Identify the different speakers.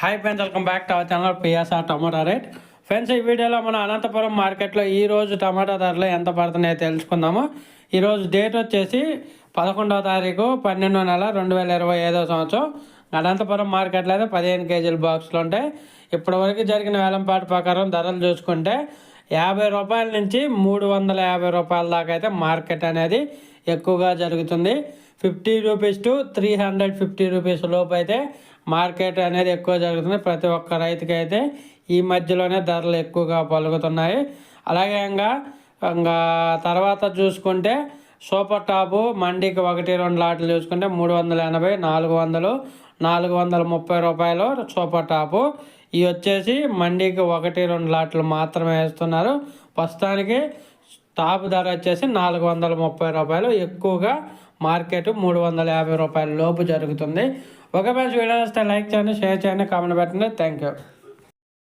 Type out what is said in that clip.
Speaker 1: Hi friends, welcome back to our channel PSR tomato rate. Friends, ఈ వీడియోలో మన అనంతపురం మార్కెట్లో ఈరోజు టమాటా ధరలు ఎంత పడుతున్నాయో తెలుసుకుందాము. ఈరోజు డేట్ వచ్చేసి 11వ తారీఖు 12వ నెల 2025 సంవత్సరం. అనంతపురం మార్కెట్లో అయితే 15 కేజీల బాక్సులు ఉంటాయి. ఇప్పటివరకు జరిగిన వేలంపాటు ప్రకారం ధరలు చూసుకుంటే 50 రూపాయల నుంచి 350 రూపాయల దాకా అయితే మార్కెట్ అనేది ఎక్కువగా జరుగుతుంది. 50 రూపీస్ టు 350 రూపీస్ లోపు అయితే మార్కెట్ అనేది ఎక్కువ జరుగుతుంది. ప్రతి ఒక్క రైతుకి అయితే ఈ మధ్యలోనే ధరలు ఎక్కువగా పలుకుతున్నాయి. అలాగే ఇంకా తర్వాత చూసుకుంటే సూపర్ టాపు మండీకి 1-2 లాట్లు చూసుకుంటే 380, 400, 430 రూపాయలు సూపర్ టాపు. ఇవి వచ్చేసి మండీకి 1-2 లాట్లు మాత్రమే వేస్తున్నారు. ప్రస్తుతానికి టాప్ ధర వచ్చేసి 430 రూపాయలు. ఎక్కువగా మార్కెట్ 350 రూపాయల లోపు జరుగుతుంది. ఓకే ఫ్రెండ్స్, వీడియో వస్తే లైక్ చేయండి, షేర్ చేయండి, కామెంట్ పెట్టండి. Thank you.